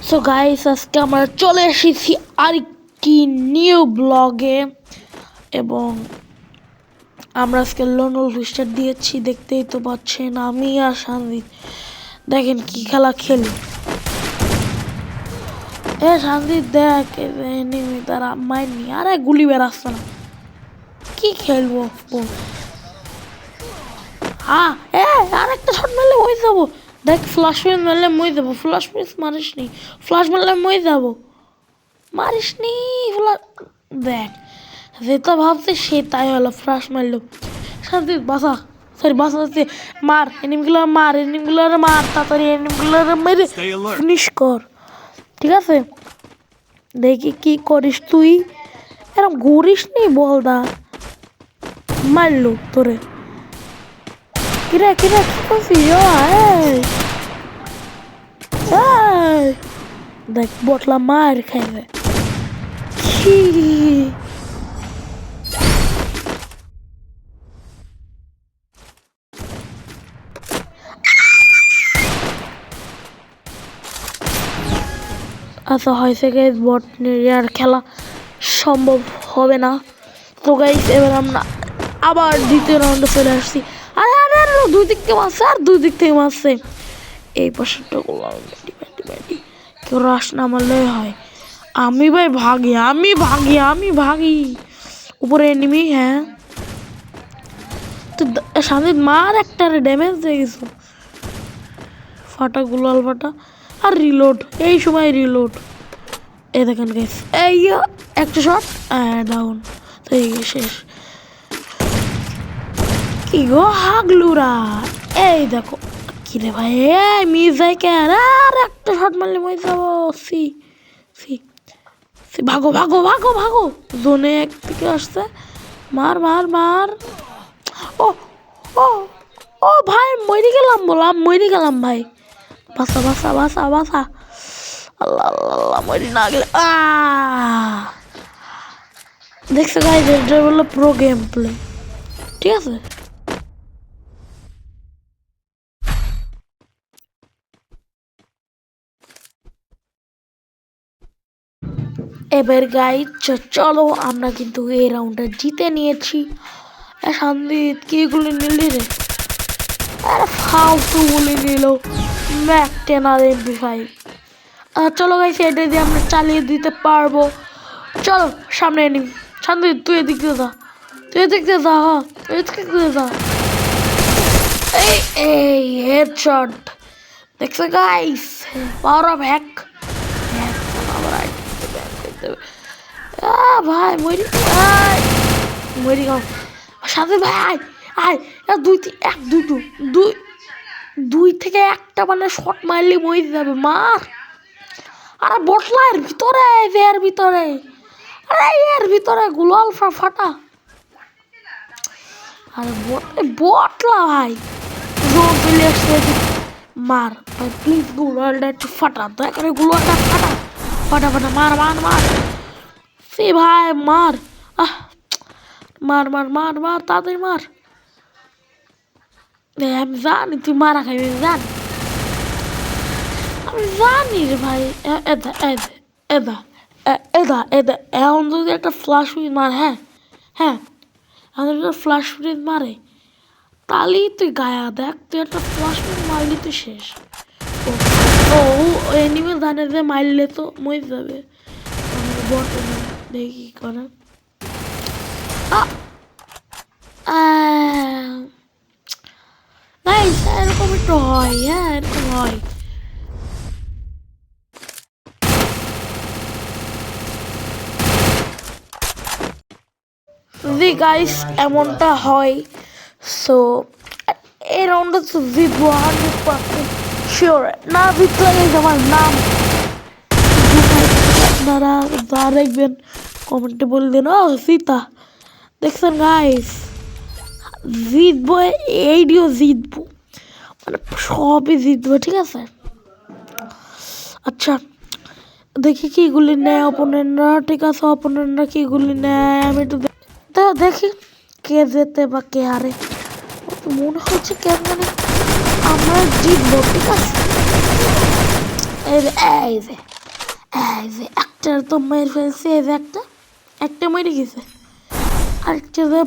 So guys আজকে আমরা চলে এসেছি আরেকটি নিউ ব্লগে এবং আমরা আজকে লোনল রিস্টার্ট দিয়েছি। দেখতেই তো পাচ্ছেন আমি আর শান্তিত দেখেন কি খেলা খেলি। শান্তিত দেখ এনিমি তারা মাইনি আরে গুলি বেরাচ্ছে না, কি খেলবো। হ্যাঁ আরেকটা শট মারলে হয়ে যাবো। দেখ ফ্লাশ মারলে মই যাবো, ফ্লাশ মারিস নি, ফ্লাশ মারলে মই যাবো, মারিস নি দেখ যেটা ভাবছে সে তাই হলো, ফ্লাশ মারলো। শান্তি বাসা সরি বাসাতে মার এনিমিগুলো, মার এনিমিগুলো মার তাড়াতাড়ি, এনিমিগুলো মেরে ফিনিশ কর, ঠিক আছে। দেখি কি করিস তুই, এরকম ঘুরিস নি বলদা, মারলো তোরে। কিরা কিরা কি করছিস? দেখ বটলা মার খাইবে কি। আচ্ছা হয়েছে গাইস, বট আর খেলা সম্ভব হবে না। তো গাইস এবার আমরা আবার দ্বিতীয় রাউন্ডে চলে আসছি। আরে আরে আরে দুই দিক থেকে মারছে, আর দুই দিক থেকে মারছে। এই পাশেরটা করলাম কেউ রাস না মারলে হয়। আমি ভাই ভাগি, আমি ভাগি, আমি ভাগি। উপরে এনিমি, হ্যাঁ তো সামনে মার একটা ড্যামেজ দিয়ে গেছো, ফাটা গুলাল ফাটা। আর রিলোড, এই সময় রিলোড। এই দেখেন গাইস, এই একটা শট ডাউন, তো এই শেষ। কি গো হাগলুরা, এই দেখো কি রে ভাই, মিস যায় কেন? আর একটা শট মারলে মই যাবো। সি সি সি ভাগো ভাগো ভাগো ভাগো, জোনে এক থেকে আসছে, মার মার মার। ও ও ও ভাই মরে গেলাম, বললাম মরে গেলাম ভাই। বাসা বাসা বাসা বাসা, আল্লাহ আল্লাহ মরি না গেলে। দেখছো গাইস, এটা হলো প্রো গেম প্লে, ঠিক আছে। এবার গাইস চলো, আমরা কিন্তু এই রাউন্ডটা জিতে নিয়েছি। শান্তিত কি গুলি নিলি রে? আরে ফালতু গুলি নিল, ম্যাক 10 আর MP5। চলো গাইস, এটা দিয়ে আমরা চালিয়ে দিতে পারবো। চলো সামনে নিবি। শান্তিত তুই এদিক দিয়ে যা, তুই এদিক দিয়ে যা, হ্যাঁ তুই এদিক দিয়ে যা। এই এই হেডশট, দেখছো গাইস, পাওয়ার অফ হ্যাক। ভাই মরি, মরি গাও সাথে ভাই। আয় দুই এক দুটো দুই দুই থেকে একটা মানে শট মারলে মরে যাবে, মার। আরে বটলা এর ভিতরে, এর ভিতরে, আরে এর ভিতরে গুলাল ফাটা। আরে বটলা ভাই, জোর পেলে আসছে, মার ভাই প্লিজ, গুলালটা একটু ফাটা, দয়া করে গুলালটা ফাটা ফাটা ফাটা, মার মার মার সে ভাই মার। মার মার মার মার তাদের মার। আমি জানি তুই মারা খাইবি, জানি আমি জানি রে ভাই। এদা এদা এদা এদা এদা এখন যদি একটা ফ্লাশ উইথ মার, হ্যাঁ হ্যাঁ এখন একটা ফ্লাশ উইথ মারে, তাহলেই তুই গায়া। দেখ তুই একটা ফ্লাশ উইথ মারলি তুই শেষ। ও এনিমে জানে যে মারলে তো মই যাবে। বট দেখি করে এরকম একটু হয়, হ্যাঁ এরকম হয়। জি গাইস এমনটা হয়। সো এই রাউন্ডটা তো জিতবো 100% শিওর। না জিতলে আমার নাম আপনারা যা দেখবেন কমেন্টে বলে দিন। ও সীতা দেখছেন গাইস, জিতবো, এইডিও জিতবো, মানে সবই জিতবো, ঠিক আছে। আচ্ছা দেখি কি গুলি নেয় অপোনেন্টরা, ঠিক আছে অপোনেন্টরা কি গুলি নেয় আমি একটু দেখি কে যেতে বা কে হারে। মনে হচ্ছে কেন জানি আমরা জিতবো, ঠিক আছে। এই যে এই যে এই যে একটা তো মেরে ফেলছে, এই যে একটা মেরে গেছে, আরেকটা যে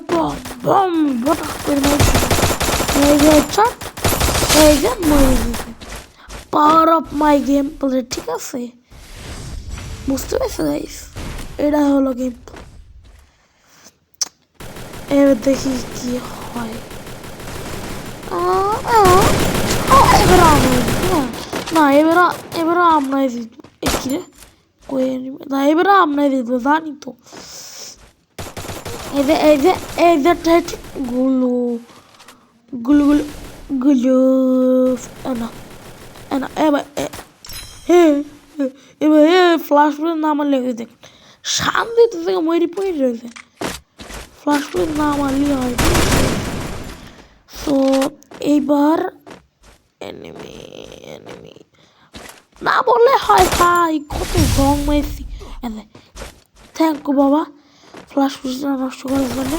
বম বটা করে মেরেছে, এই যে চট, এই যে মরে গেছে। Power of my game play, ঠিক আছে, বুঝতে পেরেছো গাইস? এটা হলো গেম। এবার দেখি কি হয়। এবার না, এবার আমরাই জিতবো। কিরে না, এবার আমরাই জিতবো জানি তো। এই যে গুলো গুলো গুলো গুলো না না, এবার ফ্লাশ না মারলে দেখ শান্তি তো থেকে মরি পড়ে রয়েছে। ফ্লাশ না মারলে হয়। তো এইবার এনিমি না বললে হয় ভাই, কত রং মেরেছি। থ্যাংক ইউ বাবা, ফ্লাশ নষ্ট করার জন্য।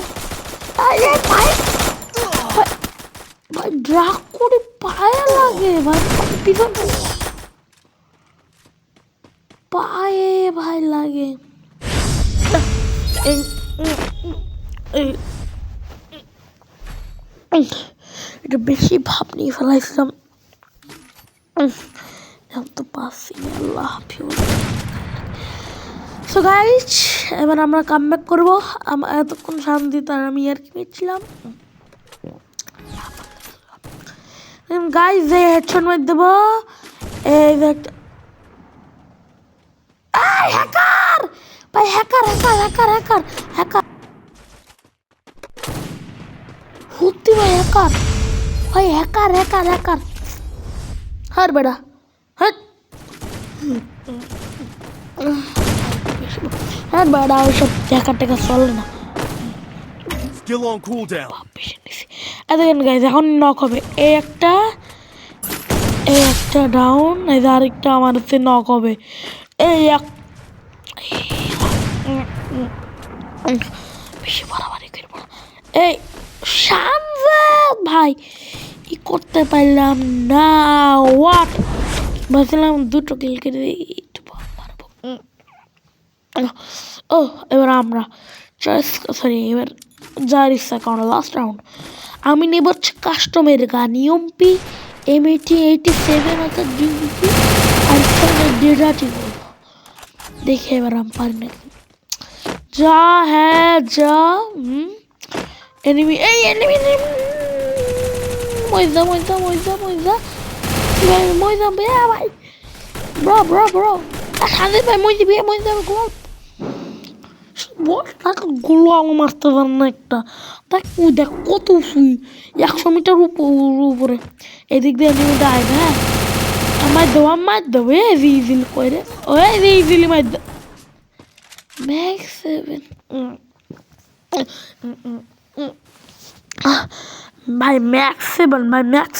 ভাই ড্রাগ করে পায়ে লাগে ভাই, পিছন পায়ে ভাই লাগে। এটা বেশি ভাব নিয়ে ফেলাইছিলাম। এখন তো পাচ্ছি আল্লাহ হাফিজ। সো গাইস, এবার আমরা কাম ব্যাক করবো। এতক্ষণ শান্তিতে আমি আর কি পেয়েছিলাম গাইস, যে হেডশট মার দেবো। এই যে একটা হ্যাকার ভাই, হ্যাকার সত্যি ভাই, হ্যাকার হার বেড়া, হ্যাঁ বেড়া, ওইসব হ্যাকার টেকার চলে না। দেখেন গাইজ, এখন নক হবে। এই একটা ডাউন, এই যে আরেকটা আমার হচ্ছে নক হবে। এই এক বেশি বাড়াবাড়ি করবো না। এই শামজাদ ভাই, কি করতে পারলাম না। হোয়াট ভাবছিলাম দুটো কিল করে মারবো। ও এবার আমরা সরি, এবার যার ইচ্ছা কারণ লাস্ট রাউন্ড আমি নেব হচ্ছে কাস্টমের গান ইউএমপি M8087 অর্থাৎ ডিউপি, আর ডেরাটি করবো। দেখে এবার আমি পারি না যা, হ্যাঁ যা। এনিমি মজা ভাই, ব্রো শান্তি ভাই, মজা গুলো আমার মারতে পার না একটা। দেখ কত শুই 100 মিটার উপরে। এদিক দিয়ে এনিমিটা আইবে। হ্যাঁ মার দেবো ইজিলি করে, ইজিলি মার দেবো। ম্যাক্স 7 ভাই, ম্যাক্স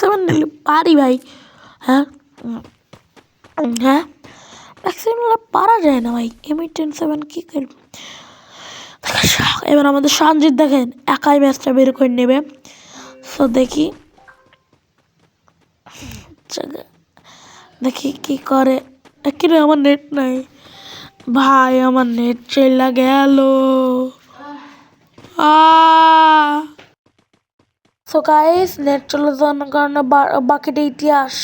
7 নিলে পারি ভাই। হ্যাঁ ম্যাক্স 7 নিলে পারা যায় না ভাই। M10 কি করবো। এবার আমাদের সঞ্জিত দেখেন একাই ম্যাচটা বের করে নেবে। সো দেখি কি করে। কিরে আমার নেট নাই ভাই, আমার নেট চলে গেল। সো গাইস, নেট চলে যাওয়ার কারণে বাকিটা ইতিহাস।